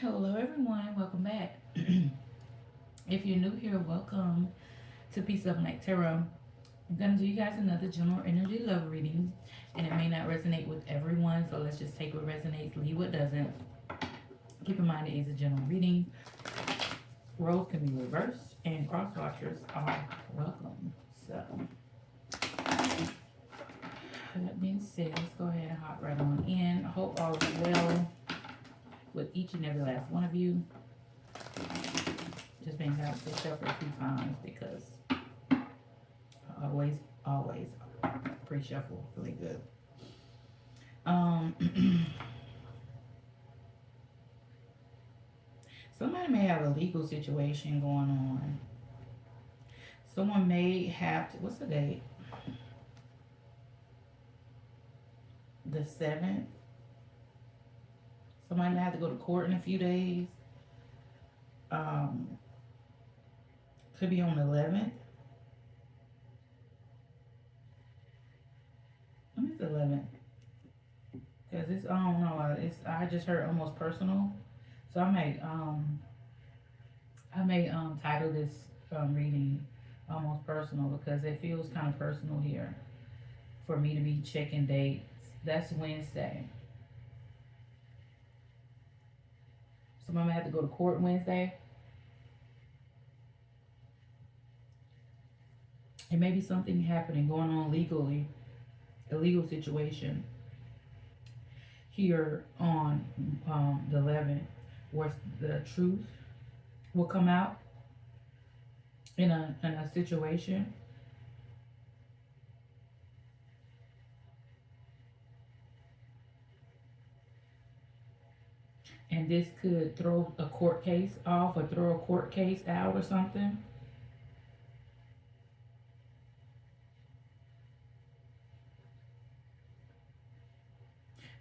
Hello, everyone. Welcome back. If you're new here, welcome to Peace of Night Tarot. I'm going to do you guys another general energy love reading, and it may not resonate with everyone, so let's just take what resonates, leave what doesn't. Keep in mind it is a general reading. Roles can be reversed, and cross watchers are welcome. So, that being said, let's go ahead and hop right on in. I hope all is well with each and every last one of you. Just been out to shuffle a few times because I always pre-shuffle really good. Somebody may have a legal situation going on. Someone may have to, what's the date? The 7th. Somebody may have to go to court in a few days. Could be on the 11th. When is the 11th? Because it's, I don't know, I just heard almost personal. So I may title this reading almost personal because it feels kind of personal here for me to be checking dates. That's Wednesday. Somebody may have to go to court Wednesday. It may be something happening, going on legally, a legal situation here on the 11th, where the truth will come out in a situation. And this could throw a court case off or throw a court case out or something.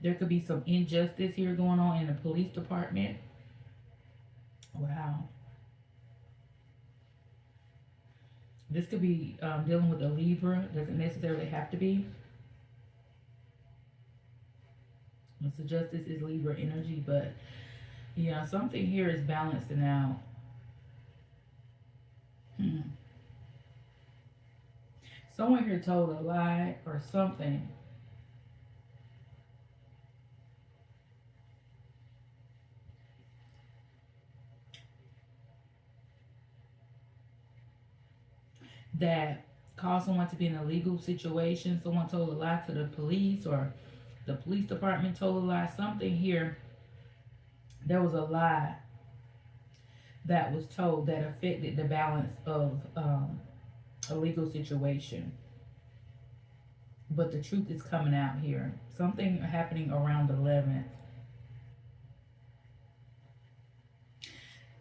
There could be some injustice here going on in the police department. Wow. This could be dealing with a Libra. Doesn't necessarily have to be. So justice is Libra energy, but yeah, something here is balancing out. Someone here told a lie or something. That caused someone to be in a legal situation. Someone told a lie to the police, or the police department told a lie. Something here, there was a lie that was told that affected the balance of a legal situation. But the truth is coming out here. Something happening around 11th.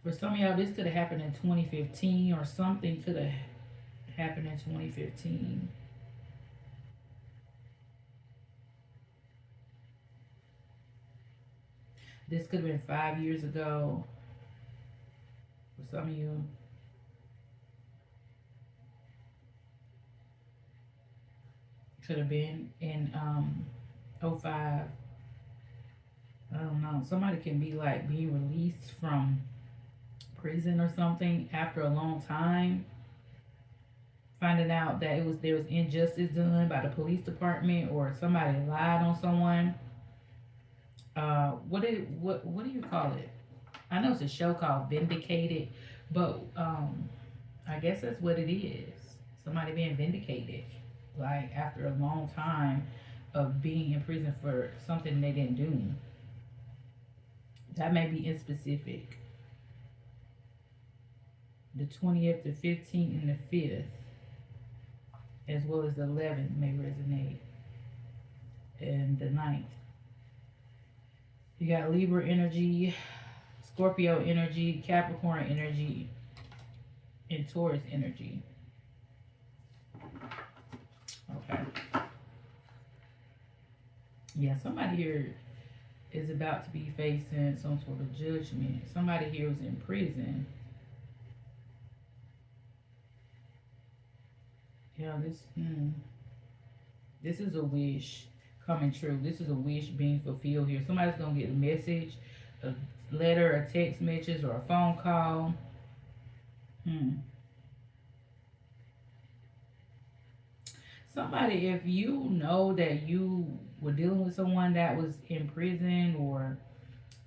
For some of y'all, this could have happened in 2015, or something could have happened in 2015. This could have been 5 years ago for some of you. Could have been in 05. I don't know. Somebody can be like being released from prison or something after a long time, finding out that there was injustice done by the police department, or somebody lied on someone. What do you call it? I know it's a show called Vindicated, but I guess that's what it is. Somebody being vindicated, like after a long time of being in prison for something they didn't do. That may be in specific. The 20th, the 15th, and the 5th, as well as the 11th, may resonate, and the 9th. You got Libra energy, Scorpio energy, Capricorn energy, and Taurus energy. Okay. Yeah, somebody here is about to be facing some sort of judgment. Somebody here is in prison. Yeah, this is a wish coming true. This is a wish being fulfilled here. Somebody's gonna get a message a letter, a text message, or a phone call. Hmm. Somebody, if you know that you were dealing with someone that was in prison or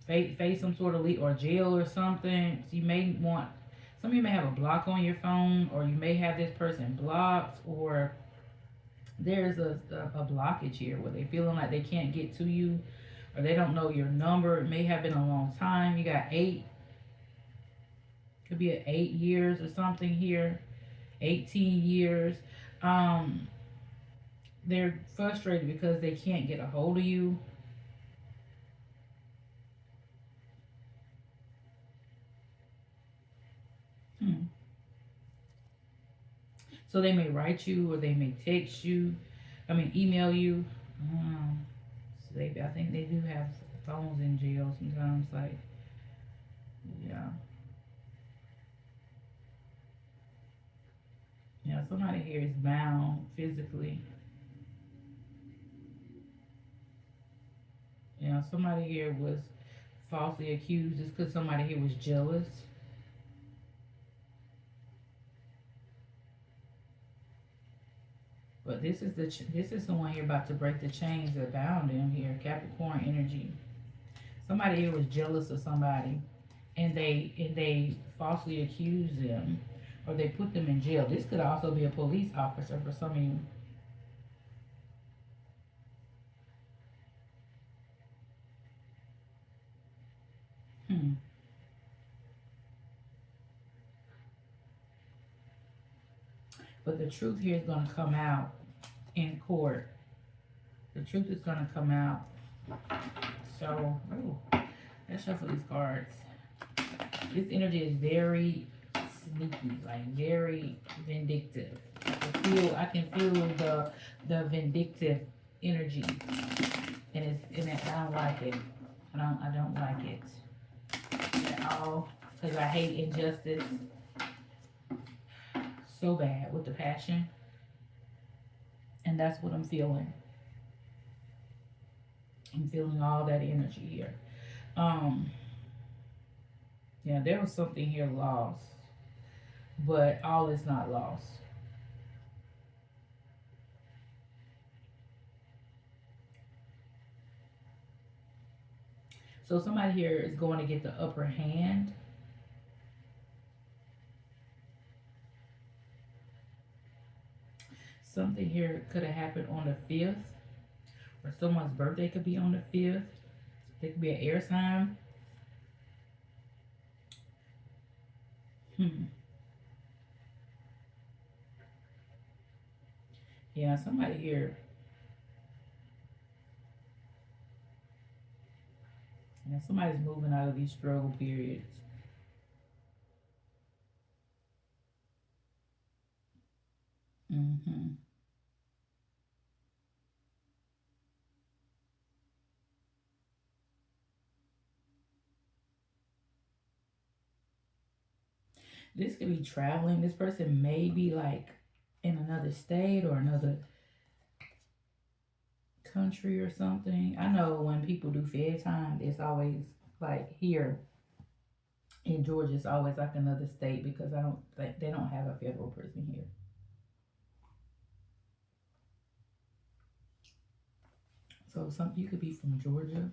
face some sort of or jail or something, so you may want, some of you may have a block on your phone, or you may have this person blocked, or there's a blockage here where they're feeling like they can't get to you, or they don't know your number. It may have been a long time. You got eight, could be at 8 years or something here, 18 years. Um, they're frustrated because they can't get a hold of you. Hmm. So they may write you, or they may text you. I mean, email you. So I think they do have phones in jail sometimes. Like, yeah, yeah. Somebody here is bound physically. Somebody here was falsely accused just because somebody here was jealous. But this is someone here about to break the chains that bound them here. Capricorn energy. Somebody here was jealous of somebody, and they falsely accused them, or they put them in jail. This could also be a police officer for some of you. Hmm. But the truth here is going to come out in court. The truth is going to come out. So, let's shuffle these cards. This energy is very sneaky, like very vindictive. I can feel the vindictive energy, I don't like it. I don't like it at all, because I hate injustice so bad with the passion, and that's what I'm feeling. I'm feeling all that energy here. Um, yeah, there was something here lost, but all is not lost. So somebody here is going to get the upper hand. Something here could have happened on the 5th, or someone's birthday could be on the 5th. It could be an air sign. Hmm. Yeah, somebody here. Yeah, somebody's moving out of these struggle periods. Hmm. This could be traveling. This person may be like in another state or another country or something. I know when people do Fed time, it's always like here in Georgia, it's always like another state, because I don't think they don't have a federal prison here. So some you could be from Georgia.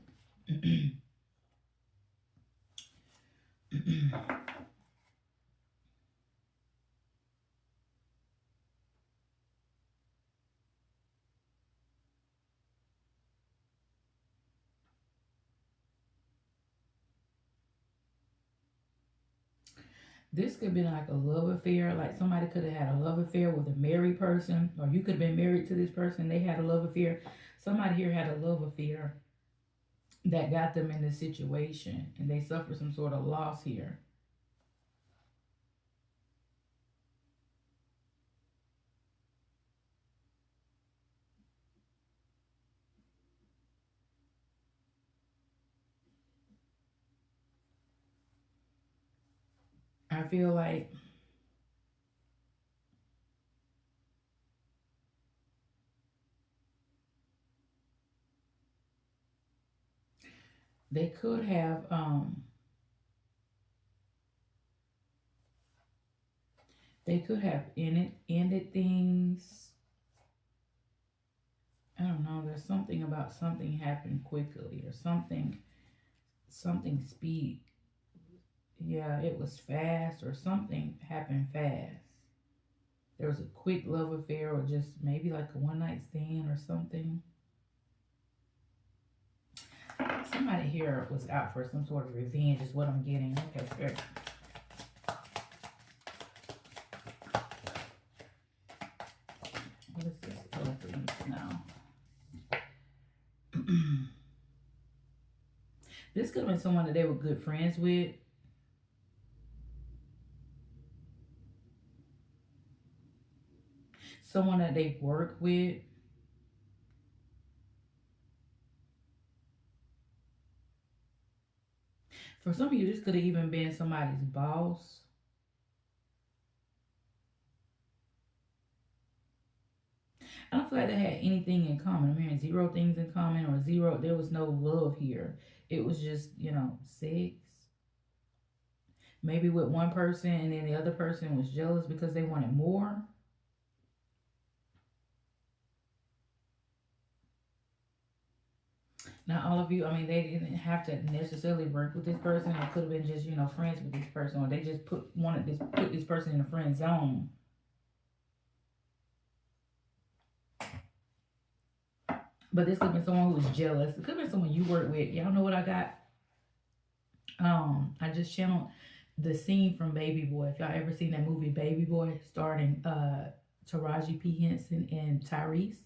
This could be like a love affair. Like somebody could have had a love affair with a married person, or you could have been married to this person. They had a love affair. Somebody here had a love affair that got them in this situation, and they suffered some sort of loss here. I feel like They could have ended things. I don't know. There's something about something happened quickly or something speed. Yeah, it was fast or something happened fast. There was a quick love affair or just maybe like a one night stand or something. Somebody here was out for some sort of revenge is what I'm getting. Okay, fair. What is this color for you now? This could have been someone that they were good friends with. Someone that they work with. For some of you, this could have even been somebody's boss. I don't feel like they had anything in common. I'm hearing zero things in common or zero. There was no love here. It was just, sex. Maybe with one person and then the other person was jealous because they wanted more. Not all of you, I mean, they didn't have to necessarily work with this person. It could have been just, friends with this person, or they just put this person in the friend zone. But this could have been someone who was jealous. It could have been someone you work with. Y'all know what I got? I just channeled the scene from Baby Boy. If y'all ever seen that movie Baby Boy, starring Taraji P. Henson and Tyrese.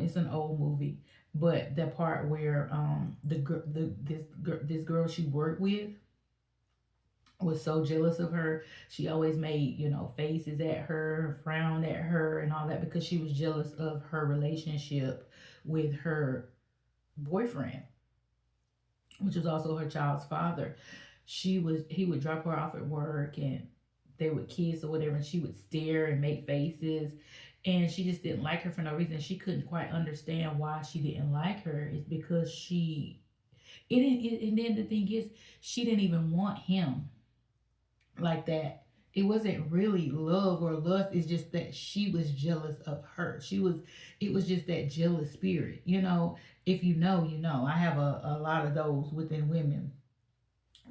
It's an old movie, but the part where this girl she worked with was so jealous of her. She always made, faces at her, frowned at her, and all that because she was jealous of her relationship with her boyfriend, which was also her child's father. He would drop her off at work and they would kiss or whatever, and she would stare and make faces. And she just didn't like her for no reason. She couldn't quite understand why she didn't like her. It's because and then the thing is, she didn't even want him like that. It wasn't really love or lust. It's just that she was jealous of her. It was just that jealous spirit. If you know, you know. I have a lot of those within women.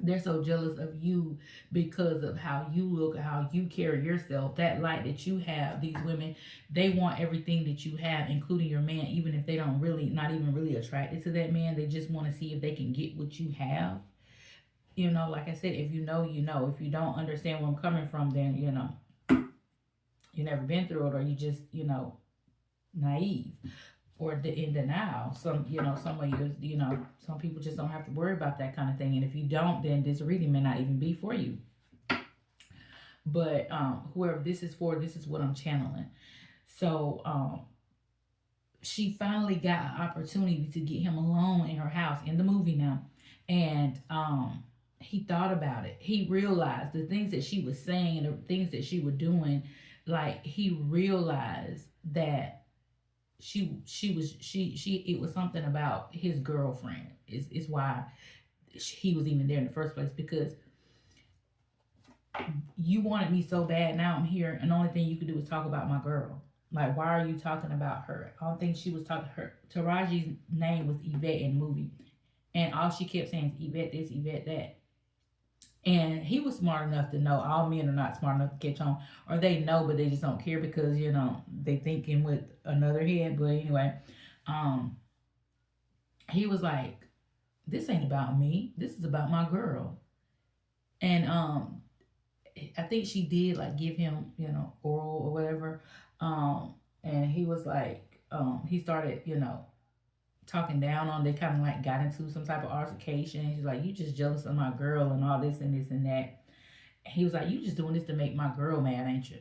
They're so jealous of you because of how you look, how you carry yourself, that light that you have. These women, they want everything that you have, including your man, even if they don't really, not even really attracted to that man. They just want to see if they can get what you have. Like I said, if you know, you know. If you don't understand where I'm coming from, then, you never been through it, or you just, naive or in denial. Some of you, some people just don't have to worry about that kind of thing. And if you don't, then this reading may not even be for you. But whoever this is for, this is what I'm channeling. So she finally got an opportunity to get him alone in her house in the movie now. And he thought about it. He realized the things that she was saying and the things that she was doing, like he realized that it was something about his girlfriend is why he was even there in the first place, because you wanted me so bad. Now I'm here and the only thing you could do is talk about my girl. Like, why are you talking about her? I don't think she was talking her. Taraji's name was Yvette in the movie, and all she kept saying is Yvette this, Yvette that. And he was smart enough to know all men are not smart enough to catch on, or they know but they just don't care because they thinking with another head. But anyway, he was like, "This ain't about me. This is about my girl." And I think she did like give him oral or whatever, and he was like, he started talking down on. They kind of like got into some type of altercation. He's like, "You just jealous of my girl and all this and this and that." He was like, "You just doing this to make my girl mad, ain't you?"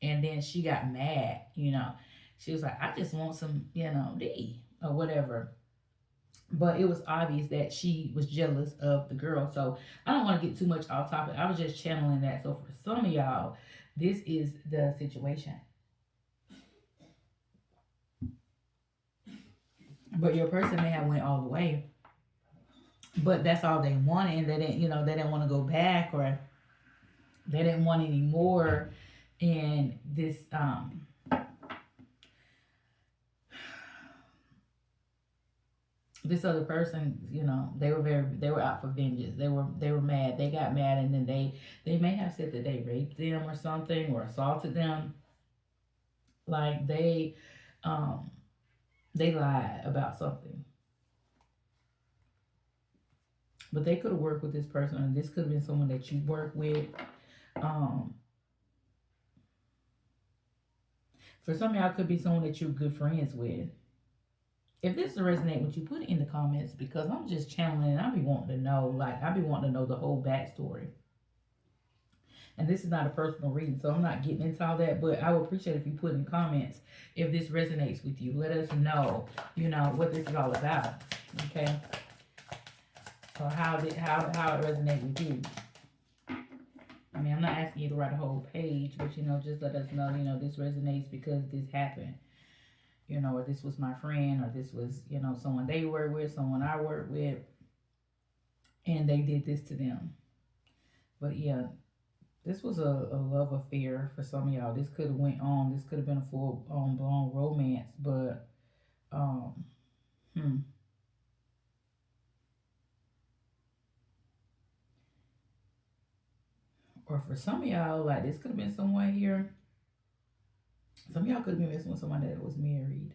And then she got mad. She was like, "I just want some D or whatever." But it was obvious that she was jealous of the girl. So I don't want to get too much off topic. I was just channeling that. So for some of y'all, this is the situation. But your person may have went all the way, but that's all they wanted, and they didn't want to go back, or they didn't want any more. And this other person, they were out for vengeance. They were mad. They got mad, and then they may have said that they raped them or something, or assaulted them. Like they lied about something. But they could have worked with this person, and this could have been someone that you work with. Um, for some of y'all, could be someone that you're good friends with. If this resonates with you, put it in the comments, because I'm just channeling and I be wanting to know, the whole backstory. And this is not a personal reading, so I'm not getting into all that, but I would appreciate if you put in comments if this resonates with you. Let us know, what this is all about. Okay? Or how it resonates with you. I mean, I'm not asking you to write a whole page, but just let us know, this resonates because this happened. Or this was my friend, or this was, someone they work with, someone I work with, and they did this to them. But yeah, this was a love affair for some of y'all. This could have went on. This could have been a full blown romance, but um, hmm. Or for some of y'all, like this could have been someone here. Some of y'all could have been messing with someone that was married,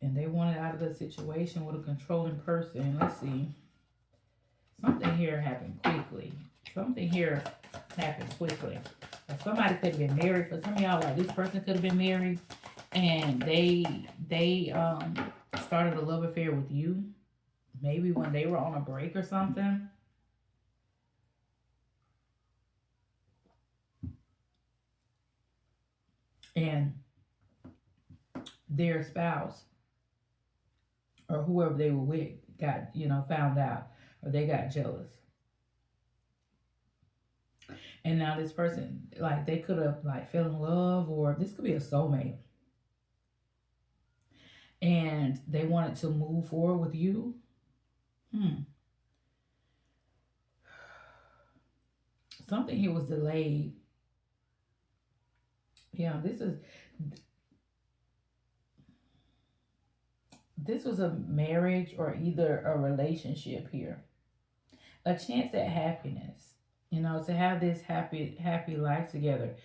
and they wanted out of the situation with a controlling person. Let's see. Something here happened quickly. Something here happened quickly. Somebody could have been married. For some of y'all, like this person could have been married, and they started a love affair with you. Maybe when they were on a break or something. And their spouse or whoever they were with got, found out, or they got jealous. And now this person, like, they could have like fell in love, or this could be a soulmate. And they wanted to move forward with you. Something here was delayed. Yeah, this was a marriage or either a relationship here. A chance at happiness, to have this happy life together.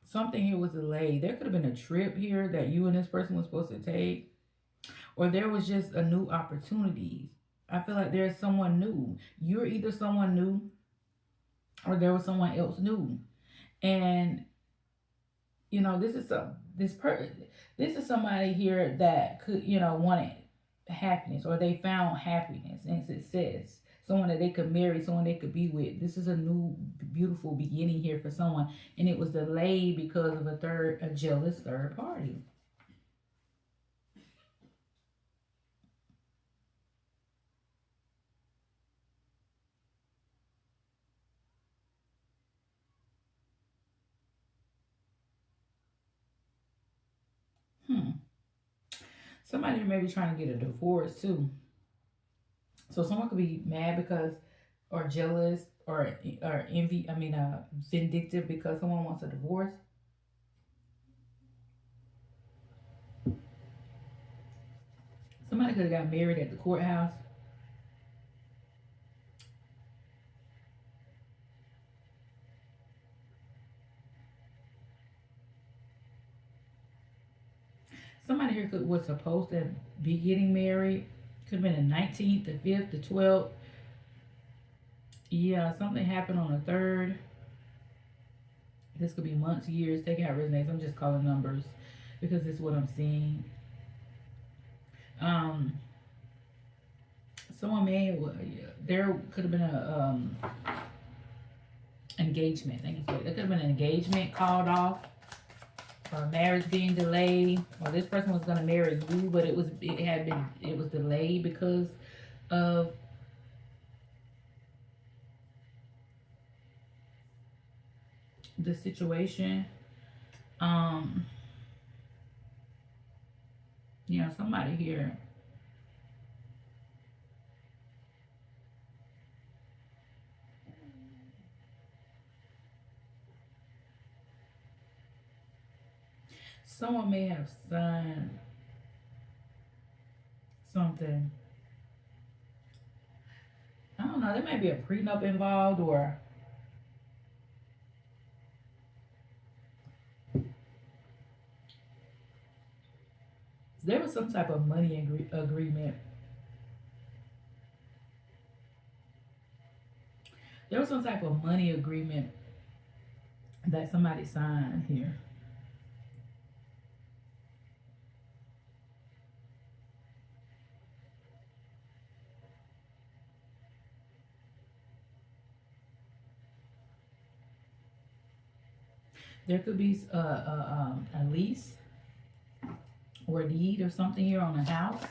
Something here was delayed. There could have been a trip here that you and this person was supposed to take, or there was just a new opportunity. I feel like there's someone new. You're either someone new, or there was someone else new. And this is somebody here that could, wanted happiness, or they found happiness and success. Someone that they could marry, someone they could be with. This is a new, beautiful beginning here for someone, and it was delayed because of a jealous third party. Somebody may be trying to get a divorce too. So someone could be mad because, or jealous, or envy. I mean, vindictive because someone wants a divorce. Somebody could have got married at the courthouse. Somebody here was supposed to be getting married. Could have been the 19th, the 5th, the 12th. Yeah, something happened on the 3rd. This could be months, years. Take out resonates. I'm just calling numbers because this is what I'm seeing. Someone there could have been a engagement. Thank you. There could have been an engagement called off, or marriage being delayed, or this person was going to marry you, but it was delayed because of the situation. You know, somebody here, someone may have signed something. I don't know. There may be a prenup involved, or there was some type of money agreement. There was some type of money agreement that somebody signed here. There could be a lease or a deed or something here on a house.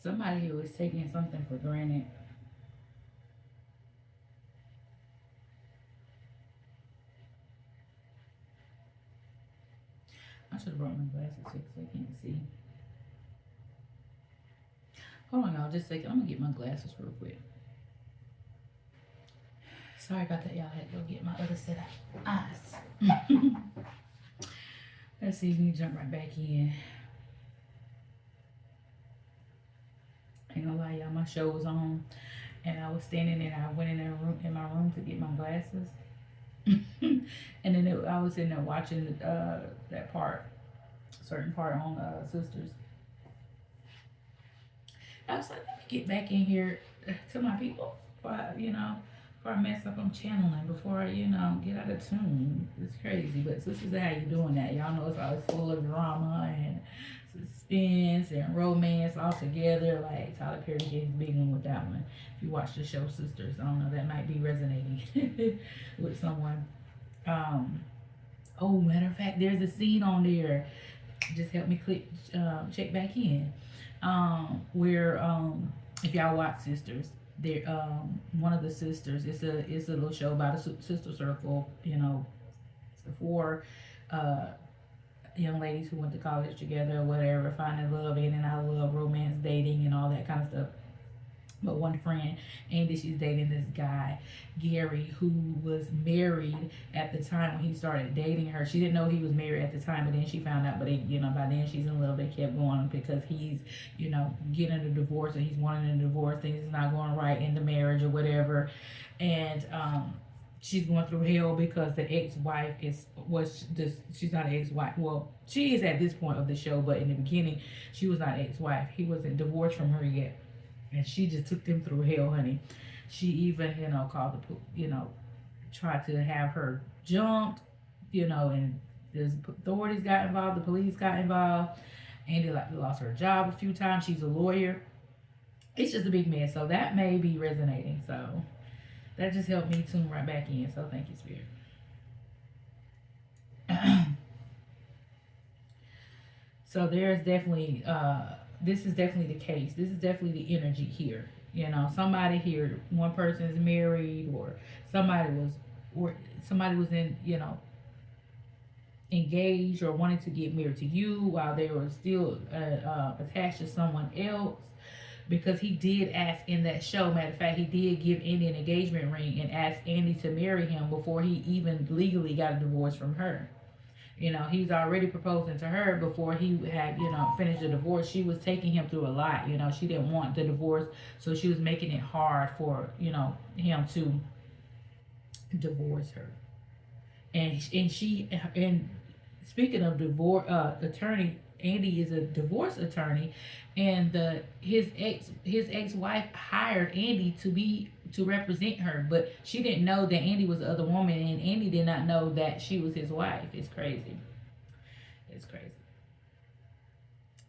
Somebody here was taking something for granted. I should have brought my glasses here because I can't see. Hold on, y'all. Just a second. I'm going to get my glasses real quick. Sorry about that, y'all. I had to go get my other set of eyes. Let's see if we can jump right back in. Ain't gonna lie, y'all. My show was on, and I was standing there. I went in my room to get my glasses. And then I was in there watching that part, certain part on Sisters. I was like, let me get back in here to my people, before I mess up on channeling, before I, get out of tune. It's crazy, but Sisters, how you doing that? Y'all know it's always full of drama and suspense and romance all together. Like Tyler Perry gave a big one with that one. If you watch the show Sisters, I don't know, that might be resonating with someone. Oh, matter of fact, there's a scene on there. Just help me check back in. Where if y'all watch Sisters, there one of the sisters. It's a little show about a sister circle. It's four young ladies who went to college together, or whatever, finding love, in and out of love, romance, dating, and all that kind of stuff. But one friend, Andy, she's dating this guy, Gary, who was married at the time when he started dating her. She didn't know he was married at the time, but then she found out. But by then she's in love. They kept going because he's, getting a divorce, and he's wanting a divorce. Things is not going right in the marriage or whatever, and she's going through hell because the ex-wife she's not an ex-wife. Well, she is at this point of the show, but in the beginning, she was not ex-wife. He wasn't divorced from her yet. And she just took them through hell, honey. She even, called tried to have her jumped, and the authorities got involved, the police got involved. Andy lost her job a few times. She's a lawyer. It's just a big mess. So that may be resonating. So that just helped me tune right back in. So thank you, Spirit. So there's definitely this is definitely the case. This is definitely the energy here. Somebody here, one person is married, or somebody was in, engaged or wanted to get married to you while they were still attached to someone else. Because he did ask in that show, matter of fact, he did give Andy an engagement ring and asked Andy to marry him before he even legally got a divorce from her. He's already proposing to her before he had, finished the divorce. She was taking him through a lot. She didn't want the divorce, so she was making it hard for, him to divorce her. And speaking of divorce, attorney, Andy is a divorce attorney, and his ex-wife hired Andy to represent her, but she didn't know that Andy was the other woman, and Andy did not know that she was his wife. It's crazy. It's crazy.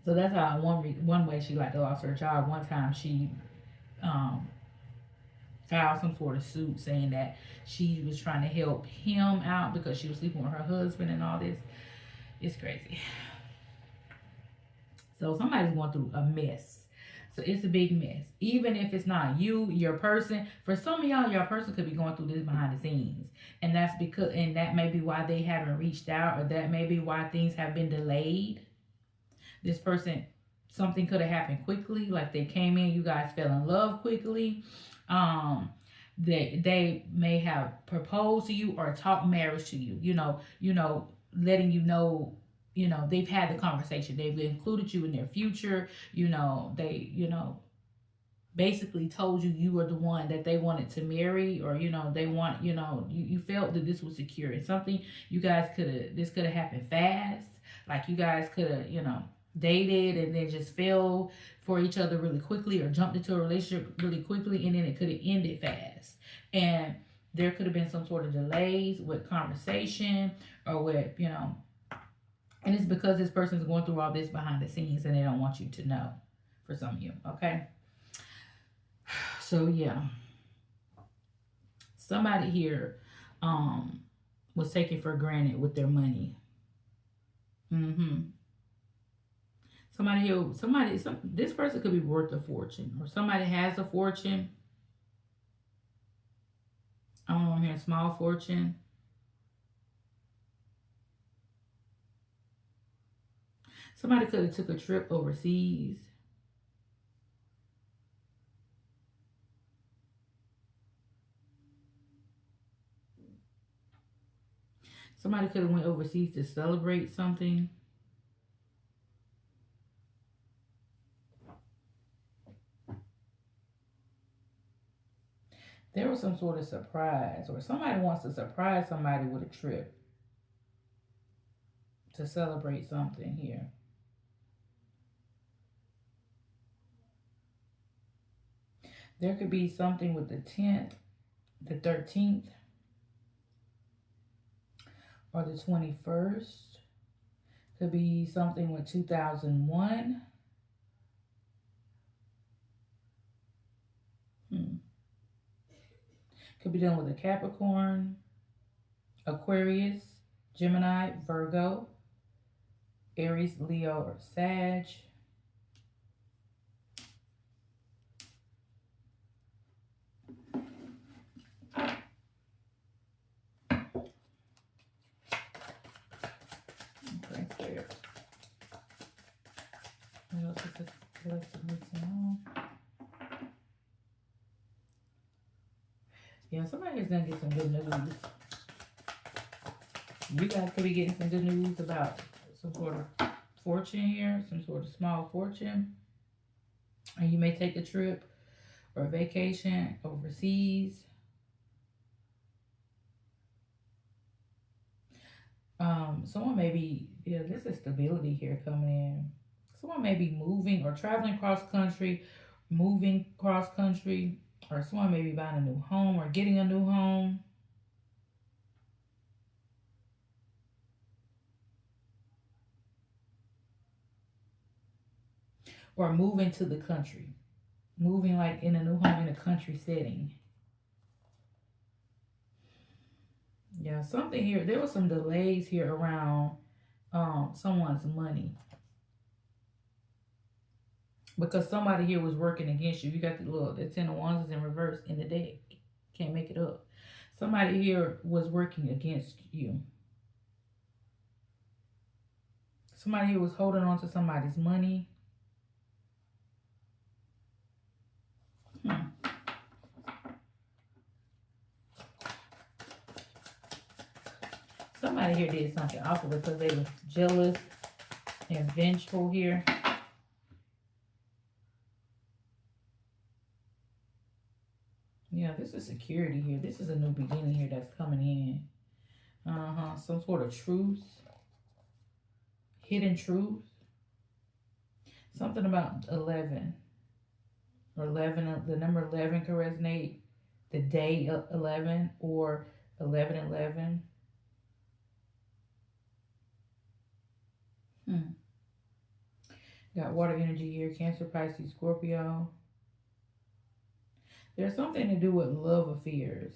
So that's how one way she lost her job. One time she filed some sort of suit saying that she was trying to help him out because she was sleeping with her husband and all this. It's crazy. So somebody's going through a mess. So it's a big mess. Even if it's not you, your person. For some of y'all, your person could be going through this behind the scenes. And that may be why they haven't reached out, or that may be why things have been delayed. This person, something could have happened quickly, like they came in, you guys fell in love quickly. Um, they may have proposed to you or talked marriage to you. Letting you know, they've had the conversation. They've included you in their future. They basically told you you were the one that they wanted to marry, or they want, you felt that this was secure and something you guys could have, this could have happened fast. Like you guys could have, dated and then just fell for each other really quickly, or jumped into a relationship really quickly, and then it could have ended fast. And there could have been some sort of delays with conversation, or with, and it's because this person's going through all this behind the scenes and they don't want you to know, for some of you. Okay. So yeah, somebody here was taken for granted with their money. Mm-hmm. Somebody here, this person could be worth a fortune, or somebody has a fortune. I'm hearing small fortune. Somebody could have took a trip overseas. Somebody could have went overseas to celebrate something. There was some sort of surprise, or somebody wants to surprise somebody with a trip to celebrate something here. There could be something with the 10th, the 13th, or the 21st. Could be something with 2001. Could be dealing with a Capricorn, Aquarius, Gemini, Virgo, Aries, Leo, or Sag. Okay, yeah, somebody is gonna get some good news. You guys could be getting some good news about some sort of fortune here, some sort of small fortune. And you may take a trip or a vacation overseas. Someone may be, yeah, this is stability here coming in. Someone may be moving or traveling cross country, moving cross country, or someone may be buying a new home or getting a new home. Or moving to the country. Moving like in a new home in a country setting. Yeah, something here. There was some delays here around someone's money. Because somebody here was working against you. You got the 10 of wands is in reverse in the deck. Can't make it up. Somebody here was working against you. Somebody here was holding on to somebody's money. Somebody here did something awful because they were jealous and vengeful here. Yeah, this is security here. This is a new beginning here that's coming in. Some sort of truth. Hidden truth. Something about 11. Or 11, the number 11 can resonate. The day 11 or 11:11. Got water energy here. Cancer, Pisces, Scorpio. There's something to do with love affairs.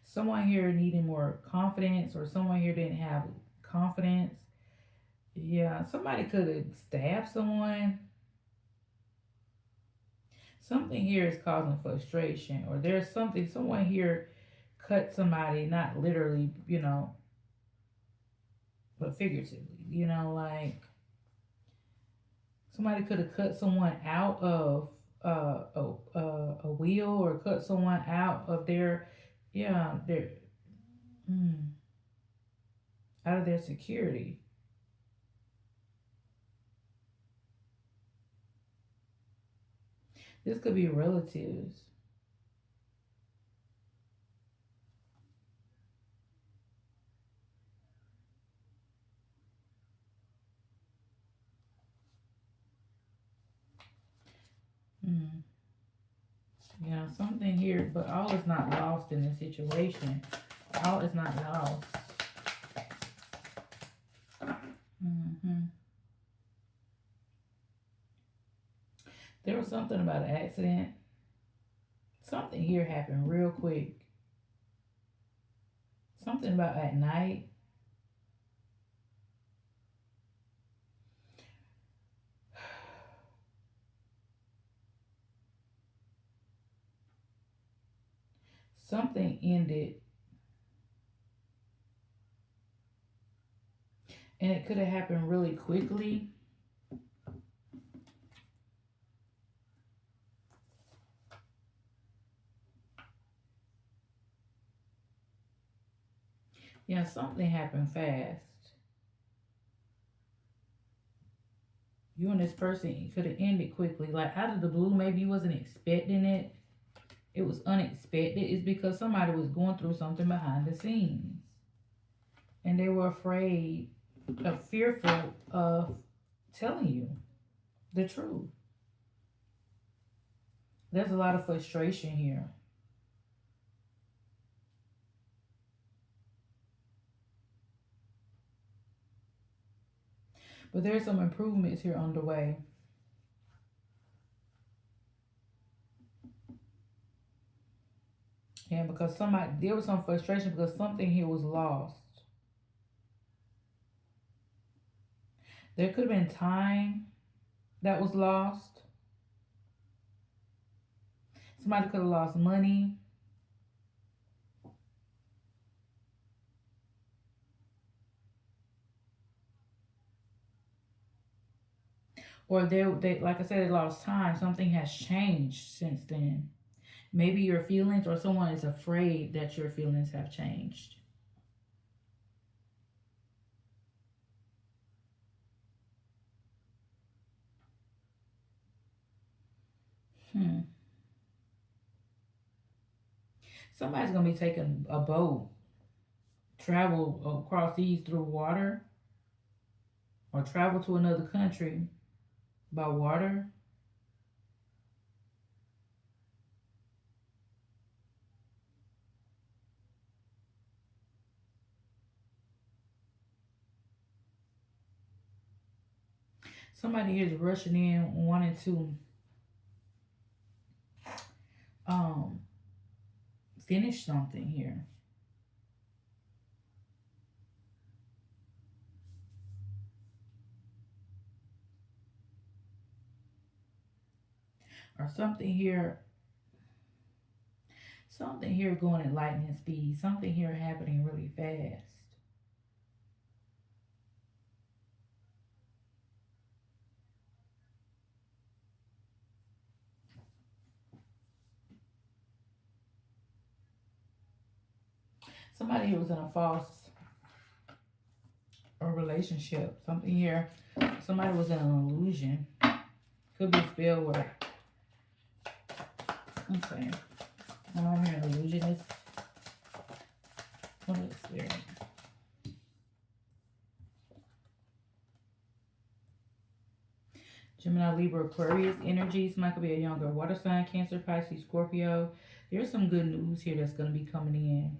Someone here needing more confidence, or someone here didn't have confidence. Yeah, somebody could have stabbed someone. Something here is causing frustration, or there's something, someone here cut somebody, not literally, but figuratively, like somebody could have cut someone out of a wheel, or cut someone out of their, yeah, their, mm, out of their security. This could be relatives. Mm. Something here, but all is not lost in this situation. All is not lost. hmm There was something about an accident. Something here happened real quick. Something about at night. Something ended, and it could have happened really quickly. Something happened fast. You and this person could have ended quickly, like out of the blue. Maybe you wasn't expecting it. It was unexpected. It's because somebody was going through something behind the scenes, and they were afraid, fearful of telling you the truth. There's a lot of frustration here. But there's some improvements here underway. And because there was some frustration because something here was lost. There could have been time that was lost. Somebody could have lost money. Or they, like I said, they lost time. Something has changed since then. Maybe your feelings, or someone is afraid that your feelings have changed. Hmm. Somebody's going to be taking a boat, travel across seas through water, or travel to another country by water. Somebody here is rushing in, wanting to um finish something here. Or something here going at lightning speed. Something here happening really fast. Somebody here was in a false or relationship. Something here. Somebody was in an illusion. Could be spell work. Okay. Now I'm here an illusionist. What is there? Gemini, Libra, Aquarius energies. Might be a younger water sign, Cancer, Pisces, Scorpio. There's some good news here that's going to be coming in.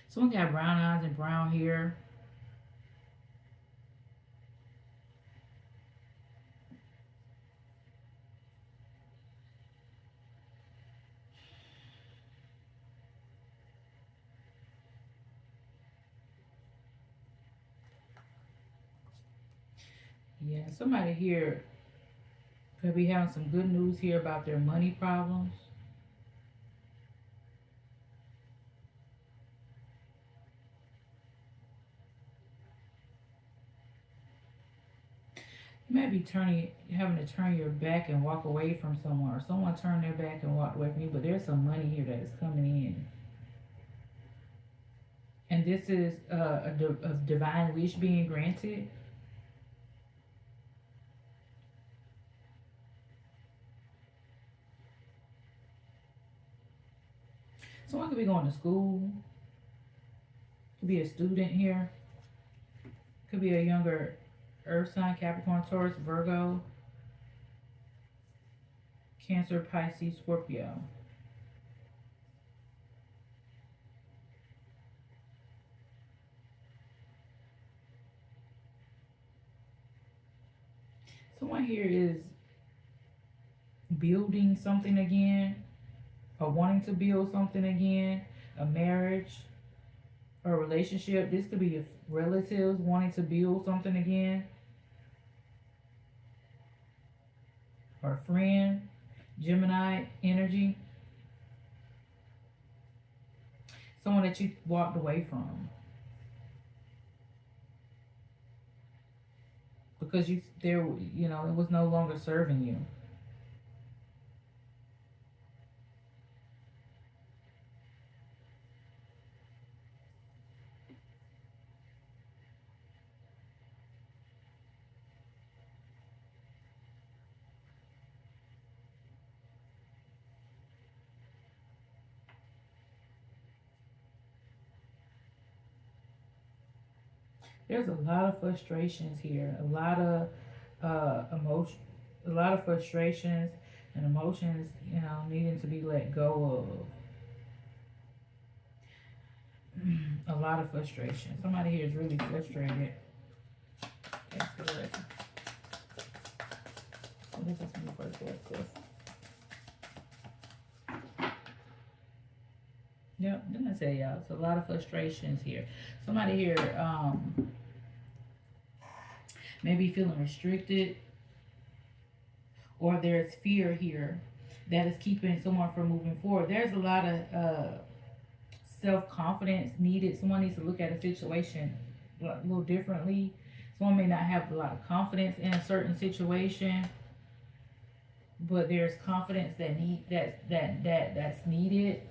Someone got brown eyes and brown hair. Yeah, somebody here could be having some good news here about their money problems. You might be having to turn your back and walk away from someone, or someone turned their back and walked away from you. But there's some money here that is coming in, and this is a divine wish being granted. Someone could be going to school, could be a student here, could be a younger Earth sign, Capricorn, Taurus, Virgo, Cancer, Pisces, Scorpio. Someone here is building something again, or wanting to build something again, a marriage or a relationship. This could be your relatives wanting to build something again, or a friend, Gemini energy, someone that you walked away from because it was no longer serving you. There's a lot of frustrations here, emotion, a lot of frustrations and emotions, needing to be let go of. A lot of frustration. Somebody here is really frustrated. That's good. So this is my perspective. Yep, didn't I say y'all? It's a lot of frustrations here. Somebody here maybe feeling restricted, or there's fear here that is keeping someone from moving forward. There's a lot of self confidence needed. Someone needs to look at a situation a little differently. Someone may not have a lot of confidence in a certain situation, but there's confidence that's needed.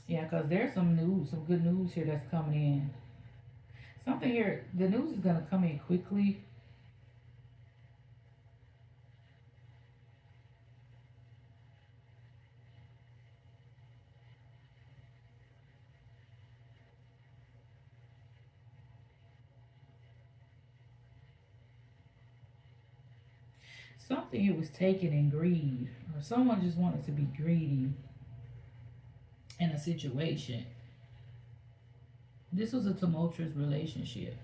Yeah, because there's some good news here that's coming in. Something here, the news is going to come in quickly. Something here was taken in greed, or someone just wanted to be greedy in a situation. This was a tumultuous relationship.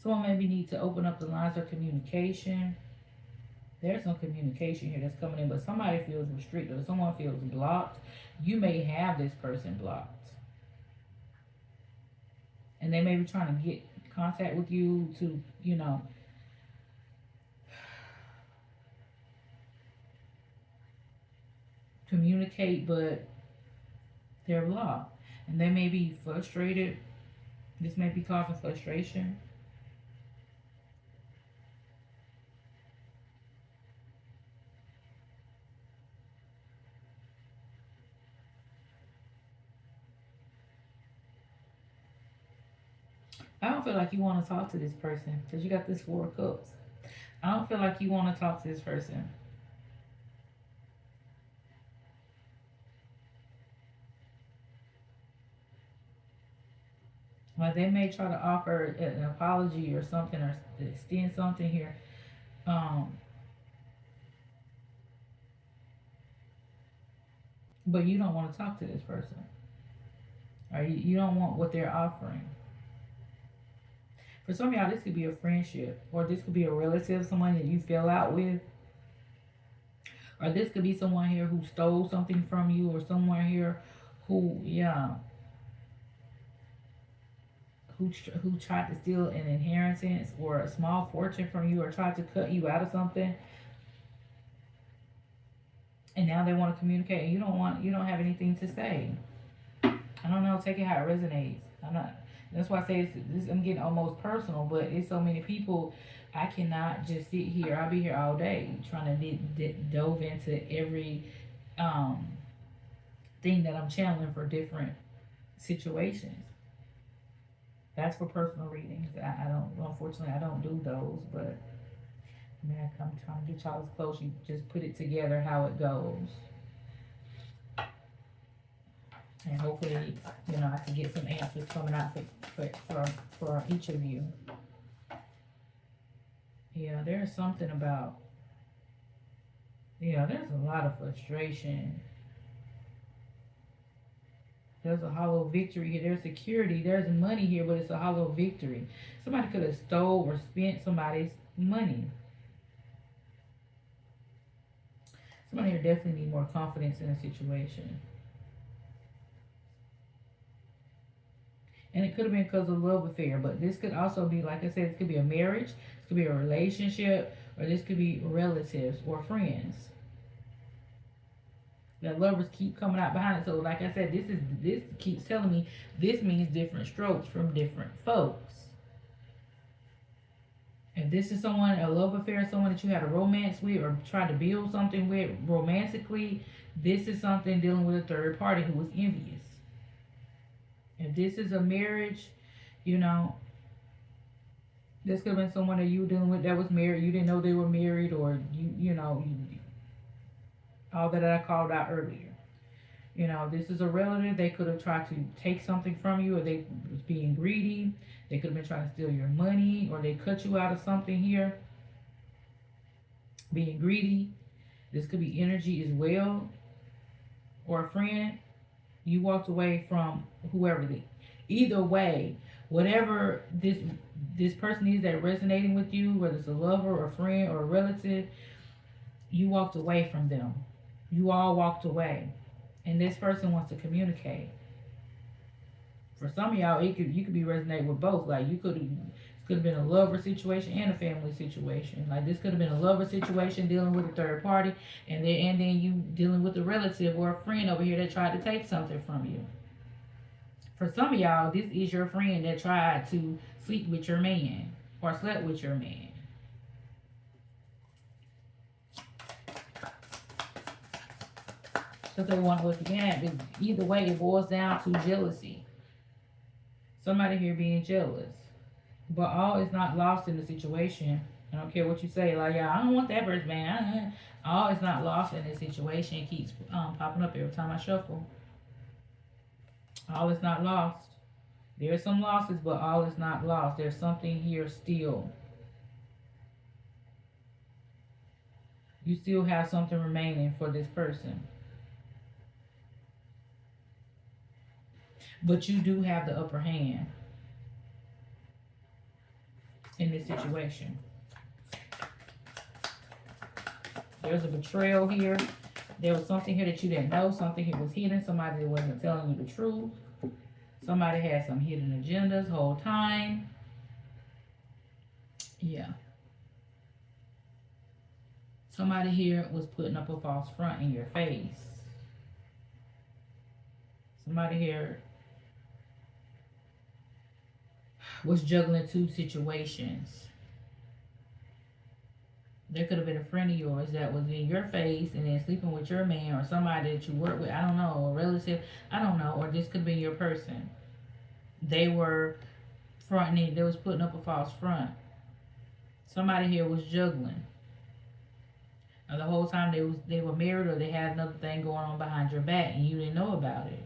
Someone maybe need to open up the lines of communication. There's some communication here that's coming in, but somebody feels restricted, or someone feels blocked. You may have this person blocked, and they may be trying to get contact with you to, communicate, but they're blocked, and they may be frustrated. This may be causing frustration. I don't feel like you want to talk to this person because you got this Four of Cups. I don't feel like you want to talk to this person. Like they may try to offer an apology or something, or extend something here. Um, but you don't want to talk to this person, or you don't want what they're offering. For some of y'all, this could be a friendship, or this could be a relative, someone that you fell out with, Or this could be someone here who stole something from you, or someone here who, yeah, who tried to steal an inheritance or a small fortune from you, or tried to cut you out of something, and now they want to communicate, and you don't have anything to say. I don't know. Take it how it resonates. I'm not. That's why I say I'm getting almost personal, but it's so many people. I cannot just sit here. I'll be here all day trying to dove into every um, thing that I'm channeling for different situations. That's for personal readings. I don't. Unfortunately, I don't do those. But I mean, I'm trying to get y'all as close. You just put it together how it goes. And hopefully, I can get some answers coming out for each of you. Yeah, there's something about, there's a lot of frustration. There's a hollow victory here. There's security. There's money here, but it's a hollow victory. Somebody could have stole or spent somebody's money. Somebody here definitely need more confidence in a situation. And it could have been because of love affair, but this could also be, like I said, it could be a marriage, this could be a relationship, or this could be relatives or friends. The lovers keep coming out behind it. So, like I said, this keeps telling me this means different strokes from different folks. If this is someone, a love affair, someone that you had a romance with or tried to build something with romantically, this is something dealing with a third party who is envious. If this is a marriage, this could have been someone that you were dealing with that was married. You didn't know they were married, or all that I called out earlier. This is a relative. They could have tried to take something from you, or they was being greedy. They could have been trying to steal your money, or they cut you out of something here. Being greedy. This could be energy as well, or a friend. You walked away from whoever either way, whatever this person is that resonating with you, whether it's a lover or a friend or a relative, you walked away from them. You all walked away, and this person wants to communicate. For some of y'all, you could be resonating with both. Like this could have been a lover situation and a family situation. Like this could have been a lover situation dealing with a third party, and then you dealing with a relative or a friend over here that tried to take something from you. For some of y'all, this is your friend that tried to sleep with your man or slept with your man. So they want what you have. Either way, it boils down to jealousy. Somebody here being jealous. But all is not lost in the situation. I don't care what you say. Like, yeah, I don't want that person, man. All is not lost in this situation. It keeps popping up every time I shuffle. All is not lost. There are some losses, but all is not lost. There's something here still. You still have something remaining for this person. But you do have the upper hand in this situation. There's a betrayal here. There was something here that you didn't know. Something here was hidden. Somebody that wasn't telling you the truth. Somebody had some hidden agendas the whole time. Yeah. Somebody here was putting up a false front in your face. Somebody here was juggling two situations. There could have been a friend of yours that was in your face and then sleeping with your man, or somebody that you work with, I don't know, a relative, I don't know, or this could have been your person. They were fronting, they was putting up a false front. Somebody here was juggling. And the whole time they were married, or they had another thing going on behind your back and you didn't know about it.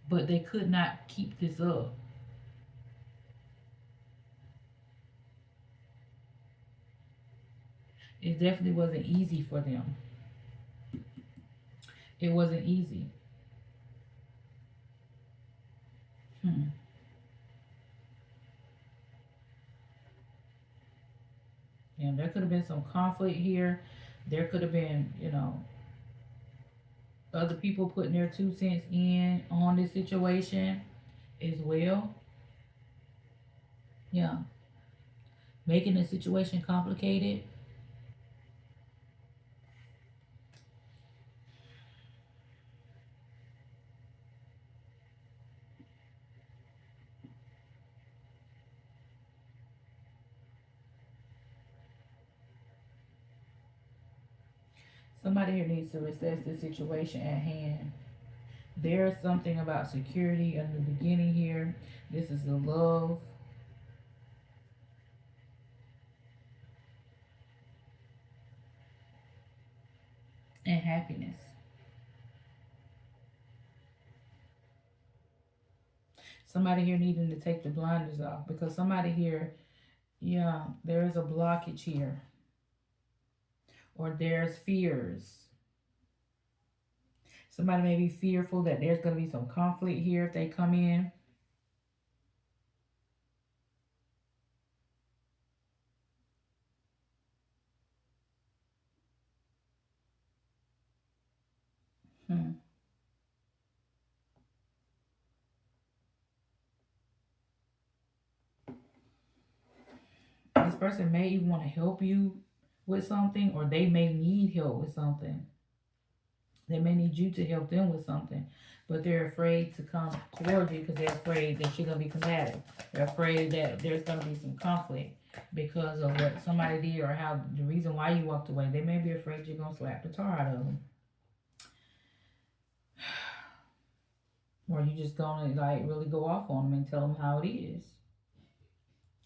But they could not keep this up. It definitely wasn't easy for them. It wasn't easy. And there could have been some conflict here. There could have been, other people putting their 2 cents in on this situation as well. Yeah, making the situation complicated. Somebody here needs to assess the situation at hand. There's something about security, a new beginning here. This is the love and happiness. Somebody here needing to take the blinders off because somebody here, yeah, there is a blockage here, or there's fears. Somebody may be fearful that there's going to be some conflict here if they come in. Hmm. This person may even want to help you with something, or they may need help with something. They may need you to help them with something, but they're afraid to come towards you because they're afraid that you're going to be combative. They're afraid that there's going to be some conflict because of what somebody did or how the reason why you walked away. They may be afraid you're going to slap the tar out of them. Or you just going to like really go off on them and tell them how it is.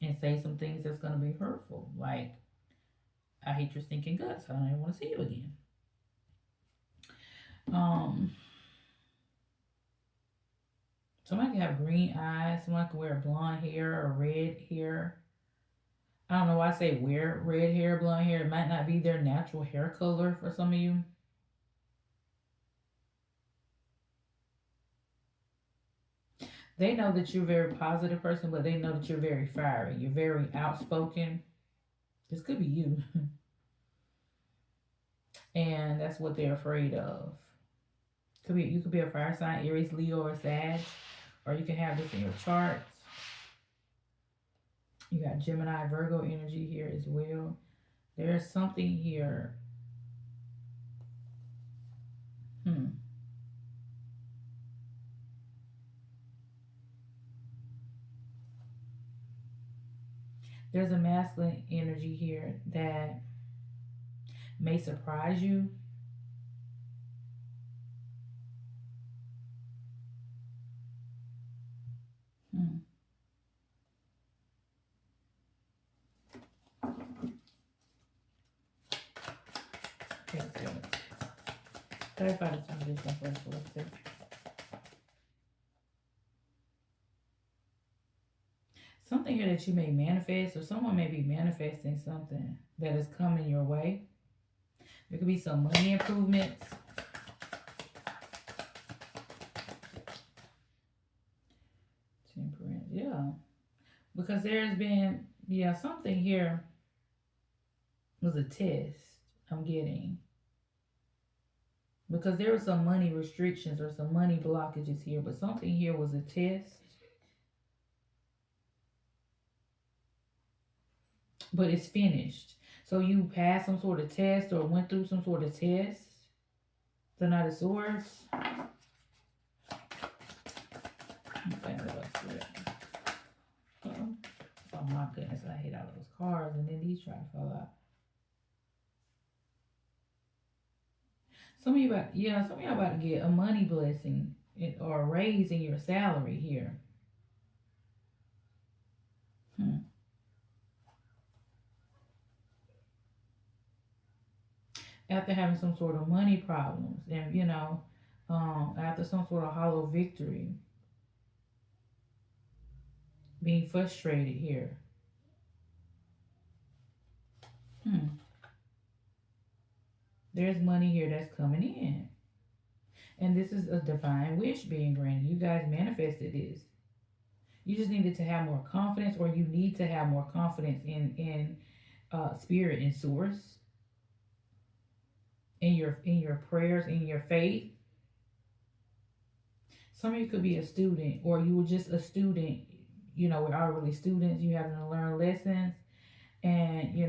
And say some things that's going to be hurtful. Like, I hate your stinking guts. I don't even want to see you again. Somebody can have green eyes. Someone can wear blonde hair or red hair. I don't know why I say wear red hair, blonde hair. It might not be their natural hair color for some of you. They know that you're a very positive person, but they know that you're very fiery. You're very outspoken. This could be you. And that's what they're afraid of. You could be a fire sign, Aries, Leo, or Sag, or you can have this in your charts. You got Gemini, Virgo energy here as well. There's something here. There's a masculine energy here that may surprise you. Okay, so clarify the transition first. Let's see. Something here that you may manifest, or someone may be manifesting something that is coming your way. There could be some money improvements. Temperance, yeah. Because there's been, something here was a test I'm getting. Because there were some money restrictions or some money blockages here, but something here was a test. But it's finished. So you passed some sort of test or went through some sort of test. The Knight of Swords. Okay, oh my goodness, I hate all those cards and then these try to fall out. Some of you about to get a money blessing or a raise in your salary here. After having some sort of money problems and after some sort of hollow victory, being frustrated here. There's money here that's coming in. And this is a divine wish being granted. You guys manifested this. You just needed to have more confidence, or you need to have more confidence in spirit and source, in your prayers, in your faith. Some of you could be a student, or you were just a student. We're all really students. You having to learn lessons, and you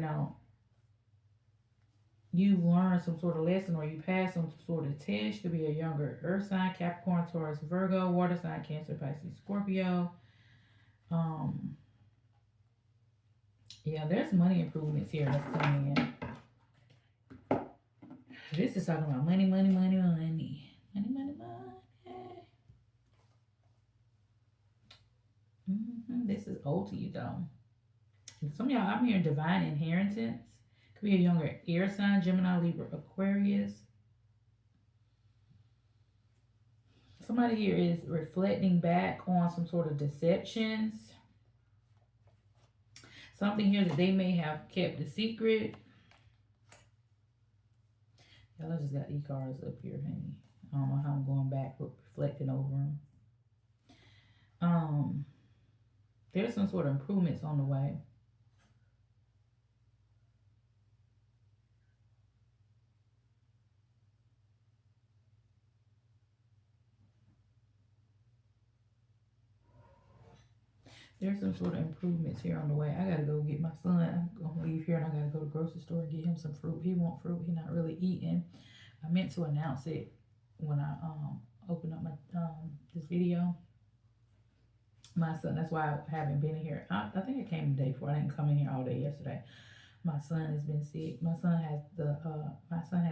learn some sort of lesson, or you pass some sort of test. Could be a younger Earth sign, Capricorn, Taurus, Virgo, water sign, Cancer, Pisces, Scorpio. Um, yeah, there's money improvements here that's coming in. This is talking about money, money, money, money, money, money, money. This is old to you though. Some of y'all, I'm hearing divine inheritance. Could be a younger air sign, Gemini, Libra, Aquarius. Somebody here is reflecting back on some sort of deceptions. Something here that they may have kept a secret. Y'all just got e-cards up here, honey. I don't know how I'm going back, but reflecting over them. There's some sort of improvements on the way. There's some sort of improvements here on the way. I gotta go get my son. I'm gonna leave here and I gotta go to the grocery store and get him some fruit. He want fruit. He's not really eating. I meant to announce it when I open up my this video. My son. That's why I haven't been here. I think I came the day before. I didn't come in here all day yesterday. My son has been sick. My son has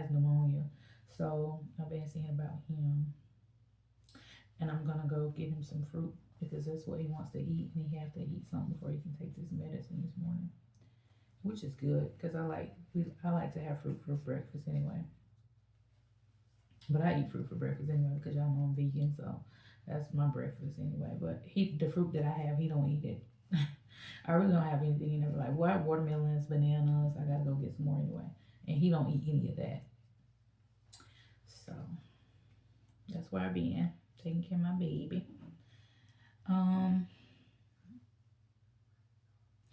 pneumonia, so I've been seeing about him, and I'm gonna go get him some fruit because that's what he wants to eat, and he has to eat something before he can take this medicine this morning, which is good because I like to have fruit for breakfast anyway. But I eat fruit for breakfast anyway because y'all know I'm vegan, so that's my breakfast anyway. But the fruit that I have, he don't eat it. I really don't have anything in there. Like watermelons, bananas. I gotta go get some more anyway, and he don't eat any of that. So that's where I been taking care of my baby.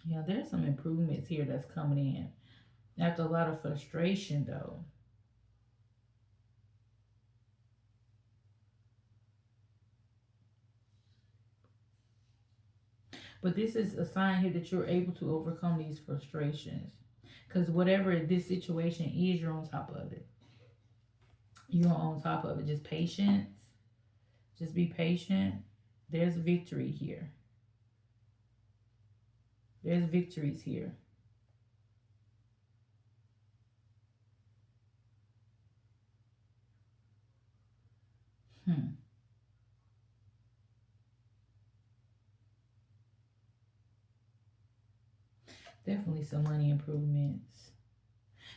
Yeah, there's some improvements here that's coming in after a lot of frustration, though. But this is a sign here that you're able to overcome these frustrations. Because whatever this situation is, you're on top of it. You're on top of it. Just patience. Just be patient. There's victory here. There's victories here. Definitely some money improvements.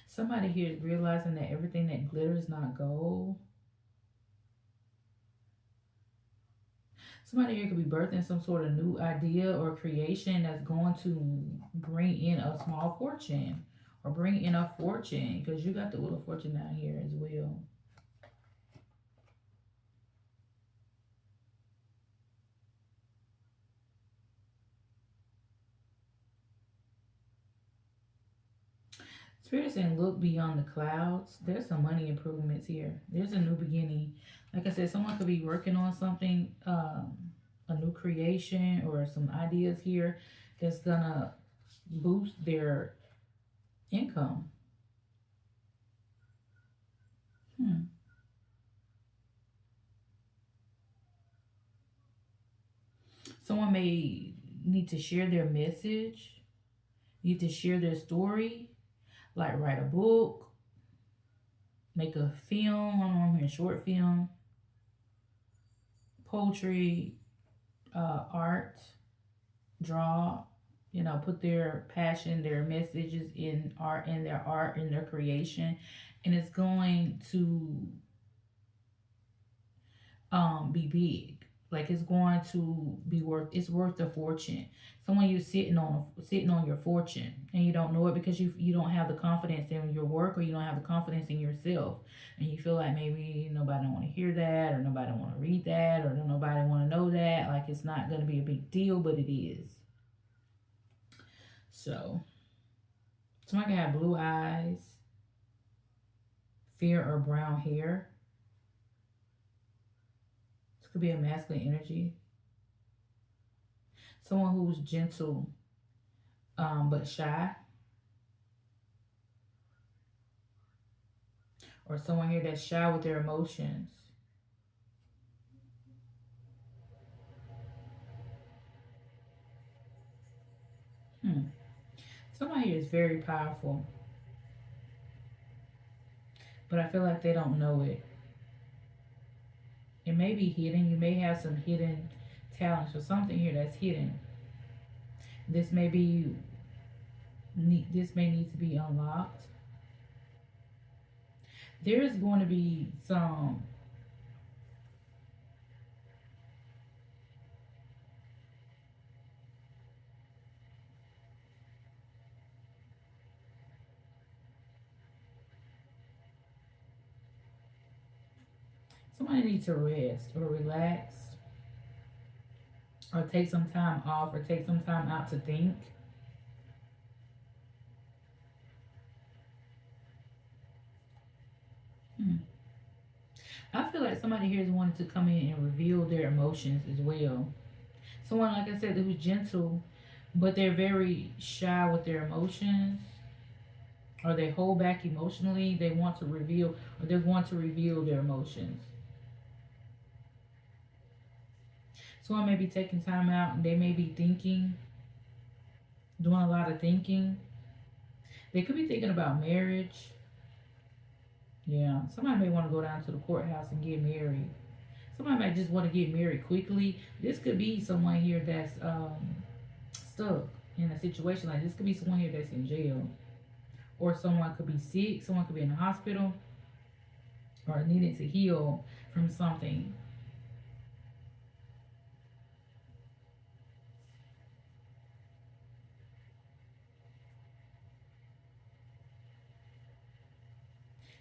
Somebody here is realizing that everything that glitters not gold. Somebody here could be birthing some sort of new idea or creation that's going to bring in a small fortune or bring in a fortune, because you got the Wheel of Fortune down here as well. Spirit is saying look beyond the clouds. There's some money improvements here. There's a new beginning. Like I said, someone could be working on something, a new creation or some ideas here that's gonna boost their income. Someone may need to share their message, need to share their story, like write a book, make a film. I'm hearing short film, poetry, art, draw. Put their passion, their messages in art, in their creation, and it's going to be big. Like it's going to be worth a fortune. Someone you're sitting on your fortune, and you don't know it because you don't have the confidence in your work, or you don't have the confidence in yourself, and you feel like maybe nobody don't want to hear that, or nobody don't want to read that, or nobody want to know that. Like it's not going to be a big deal, but it is. So Someone can have blue eyes, fair or brown hair. This could be a masculine energy. Someone who's gentle, but shy. Or someone here that's shy with their emotions. Hmm. Someone here is very powerful, but I feel like they don't know it. It may be hidden. You may have some hidden talents or something here that's hidden. This may be this may need to be unlocked. There is going to be somebody needs to rest or relax or take some time off or take some time out to think. Hmm. I feel like somebody here is wanting to come in and reveal their emotions as well. Someone, like I said, who's gentle, but they're very shy with their emotions, or they hold back emotionally. They want to reveal, or they want to reveal their emotions. Someone may be taking time out and they may be thinking, doing a lot of thinking. They could be thinking about marriage. Yeah, somebody may want to go down to the courthouse and get married. Somebody might just want to get married quickly. This could be someone here that's stuck in a situation like this. Could be someone here that's in jail, or someone could be sick. Someone could be in the hospital, or needing to heal from something.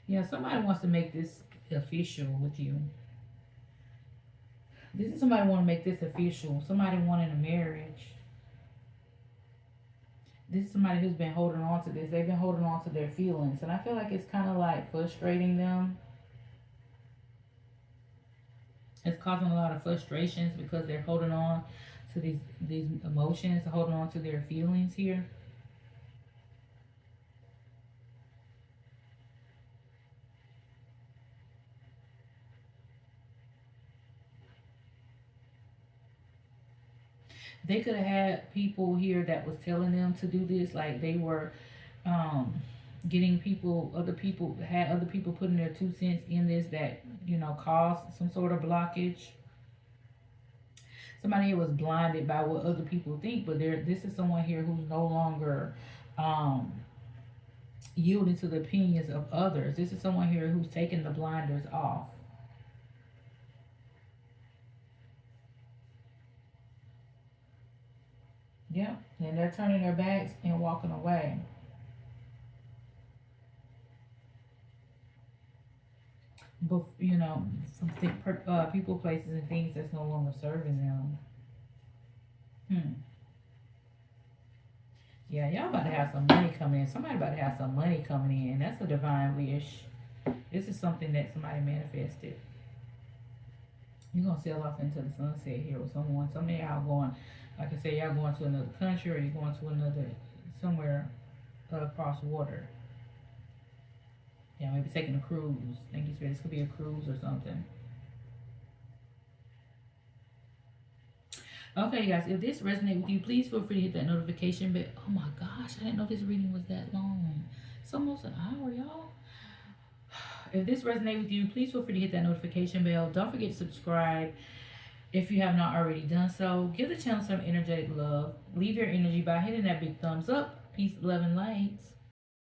Yeah, somebody wants to make this official with you. This is somebody want to make this official. Somebody wanting a marriage. This is somebody who's been holding on to this. They've been holding on to their feelings, and I feel like it's kind of like frustrating them. It's causing a lot of frustrations because they're holding on to these emotions, holding on to their feelings here. They could have had people here that was telling them to do this, like they were um, getting people, other people had other people putting their 2 cents in this that caused some sort of blockage. Somebody here was blinded by what other people think, but this is someone here who's no longer um, yielding to the opinions of others. This is someone here who's taking the blinders off. Yeah, and they're turning their backs and walking away. But from people, places, and things that's no longer serving them. Hmm. Yeah, y'all about to have some money coming in. Somebody about to have some money coming in. That's a divine wish. This is something that somebody manifested. You're gonna sail off into the sunset here with someone. Some of y'all going, like I said, y'all going to another country or you're going to another somewhere across water. Yeah, maybe taking a cruise. I think you said this could be a cruise or something. Okay, guys, if this resonates with you, please feel free to hit that notification bell. Oh my gosh, I didn't know this reading was that long. It's almost an hour, y'all. If this resonates with you, please feel free to hit that notification bell. Don't forget to subscribe if you have not already done so. Give the channel some energetic love. Leave your energy by hitting that big thumbs up. Peace, love, and light.